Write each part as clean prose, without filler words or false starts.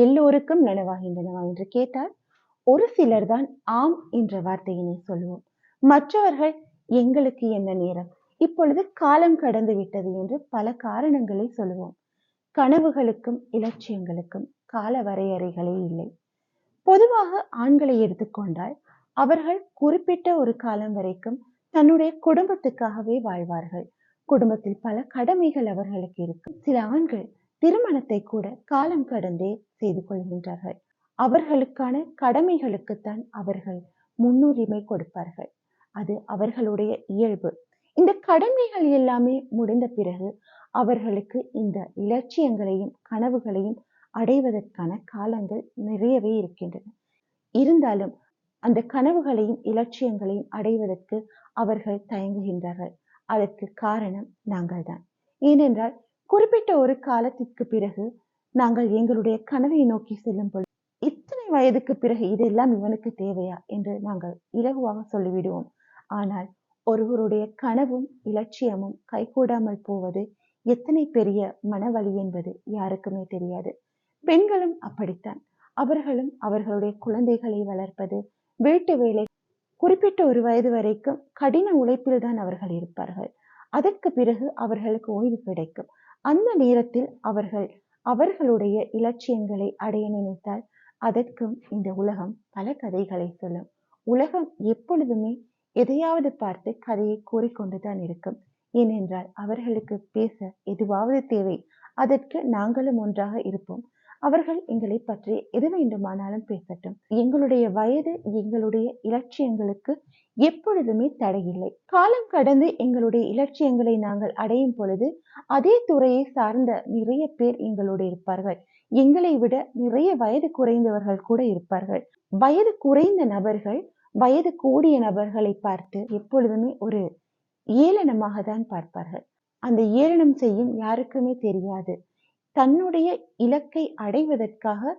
எல்லோருக்கும் நனவாகின்றனவா என்று கேட்டால் ஒரு சிலர் தான் ஆம் என்ற வார்த்தையினை சொல்லுவோம். மற்றவர்கள் எங்களுக்கு என்ன நேரம், இப்பொழுது காலம் கடந்து விட்டது என்று பல காரணங்களை சொல்லுவோம். கனவுகளுக்கும் இலட்சியங்களுக்கும் கால வரையறைகளே இல்லை. பொதுவாக ஆண்களை எடுத்துக்கொண்டால் அவர்கள் குறிப்பிட்ட ஒரு காலம் வரைக்கும் தன்னுடைய குடும்பத்துக்காகவே வாழ்வார்கள். குடும்பத்தில் பல கடமைகள் அவர்களுக்கு இருக்கும். சில ஆண்கள் திருமணத்தை கூட காலம் கடந்தே செய்து கொள்கின்றார்கள். அவர்களுக்கான கடமைகளுக்குத்தான் அவர்கள் முன்னுரிமை கொடுப்பார்கள். அது அவர்களுடைய இயல்பு. இந்த கடமைகள் எல்லாமே முடிந்த பிறகு அவர்களுக்கு இந்த இலட்சியங்களையும் கனவுகளையும் அடைவதற்கான காலங்கள் நிறையவே இருக்கின்றன. இருந்தாலும் அந்த கனவுகளையும் இலட்சியங்களையும் அடைவதற்கு அவர்கள் தயங்குகின்றார்கள். அதற்கு காரணம் நாங்கள் தான். ஏனென்றால் குறிப்பிட்ட ஒரு காலத்திற்கு பிறகு நாங்கள் எங்களுடைய கனவை நோக்கி செல்லும் பொழுது இத்தனை வயதுக்கு பிறகு இதெல்லாம் இவனுக்கு தேவையா என்று நாங்கள் இலகுவாக சொல்லிவிடுவோம். ஆனால் ஒருவருடைய கனவும் இலட்சியமும் கைகூடாமல் போவது எத்தனை பெரிய மனவலி என்பது யாருக்குமே தெரியாது. பெண்களும் அப்படித்தான். அவர்களும் அவர்களுடைய குழந்தைகளை வளர்ப்பது, வீட்டு வேலை, குறிப்பிட்ட ஒரு வயது வரைக்கும் கடின உழைப்பில் தான் அவர்கள் இருப்பார்கள். அதற்கு பிறகு அவர்களுக்கு ஓய்வு கிடைக்கும். அந்த நேரத்தில் அவர்கள் அவர்களுடைய இலட்சியங்களை அடைய நினைத்தால் அதற்கும் இந்த உலகம் பல கதைகளை சொல்லும். உலகம் எப்பொழுதுமே எதையாவது பார்த்து கதையை கூறிக்கொண்டுதான் இருக்கும். ஏனென்றால் அவர்களுக்கு பேச எதுவாவது தேவை. அதற்கு நாங்களும் ஒன்றாக இருப்போம். அவர்கள் எங்களை பற்றி எது வேண்டுமானாலும் பேசட்டும். எங்களுடைய வயது எங்களுடைய இலட்சியங்களுக்கு எப்பொழுதுமே தடையில்லை. காலம் கடந்து எங்களுடைய இலட்சியங்களை நாங்கள் அடையும் பொழுது அதே துறையை சார்ந்த நிறைய பேர் எங்களோடு இருப்பார்கள். எங்களை விட நிறைய வயது குறைந்தவர்கள் கூட இருப்பார்கள். வயது குறைந்த நபர்கள் வயது கூடிய நபர்களை பார்த்து எப்பொழுதுமே ஒரு ஏளனமாக தான் பார்ப்பார்கள். அந்த ஏளனம் செய்யும் யாருக்குமே தெரியாது தன்னுடைய இலக்கை அடைவதற்காக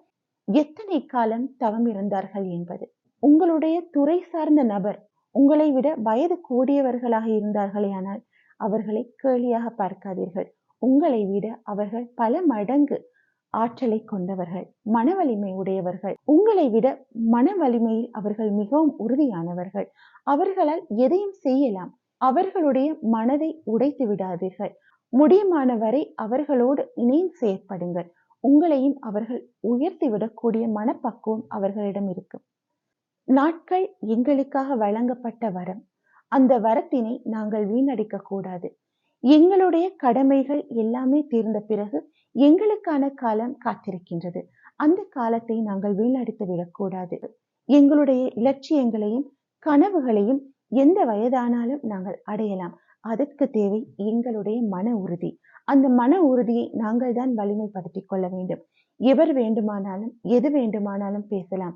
எத்தனை காலம் தவம் இருந்தார்கள் என்பது. உங்களுடைய துறை சார்ந்த நபர் உங்களை விட வயது கூடியவர்களாக இருந்தார்களே ஆனால் அவர்களை கேலியாக பார்க்காதீர்கள். உங்களை விட அவர்கள் பல மடங்கு ஆற்றலை கொண்டவர்கள், மன வலிமை உடையவர்கள். உங்களை விட மன வலிமையில் அவர்கள் மிகவும் உறுதியானவர்கள். அவர்களால் எதையும் செய்யலாம். அவர்களுடைய மனதை உடைத்து விடாதீர்கள். முடியுமான வரை அவர்களோடு இணைந்து செயற்படுங்கள். உங்களையும் அவர்கள் உயர்த்தி விடக்கூடிய மனப்பக்குவம் அவர்களிடம் இருக்கும். நாட்கள் எங்களுக்காக வழங்கப்பட்ட வரம். அந்த வரத்தினை நாங்கள் வீணடிக்க கூடாது. எங்களுடைய கடமைகள் எல்லாமே தீர்ந்த பிறகு எங்களுக்கான காலம் காத்திருக்கின்றது. அந்த காலத்தை நாங்கள் வீணடித்து விடக்கூடாது. எங்களுடைய இலட்சியங்களையும் கனவுகளையும் எந்த வயதானாலும் நாங்கள் அடையலாம். அதற்கு தேவை எங்களுடைய மன உறுதி. அந்த மன உறுதியை நாங்கள் தான் வலிமைப்படுத்திக் கொள்ள வேண்டும். எவர் வேண்டுமானாலும் எது வேண்டுமானாலும் பேசலாம்.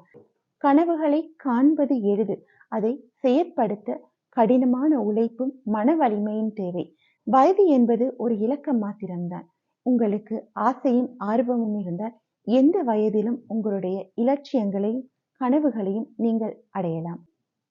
கனவுகளை காண்பது எளிது. அதை செயற்படுத்த கடினமான உழைப்பும் மன வலிமையும் தேவை. வயது என்பது ஒரு இலக்கம் மாத்திரம்தான். உங்களுக்கு ஆசையும் ஆர்வமும் இருந்தால் எந்த வயதிலும் உங்களுடைய இலட்சியங்களையும் கனவுகளையும் நீங்கள் அடையலாம்.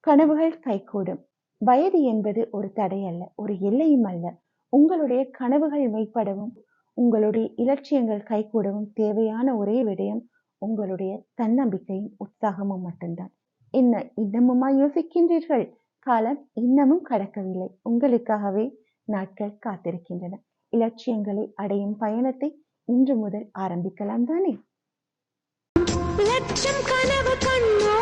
கனவுகள் கைகூடும். வயது என்பது ஒரு தடை அல்ல, ஒரு எல்லையும் அல்ல. உங்களுடைய கனவுகள் மெய்ப்படவும் உங்களுடைய இலட்சியங்கள் கைகூடவும் தேவையான ஒரே விடயம் உங்களுடைய தன்னம்பிக்கையும் உற்சாகமும் மட்டும்தான். என்ன இன்னமுமா யோசிக்கின்றீர்கள்? காலம் இன்னமும் கடக்கவில்லை. உங்களுக்காகவே நாட்கள் காத்திருக்கின்றன. இலட்சியங்களை அடையும் பயணத்தை இன்று முதல் ஆரம்பிக்கலாம் தானே? லட்சம் கனவு கண்ணோ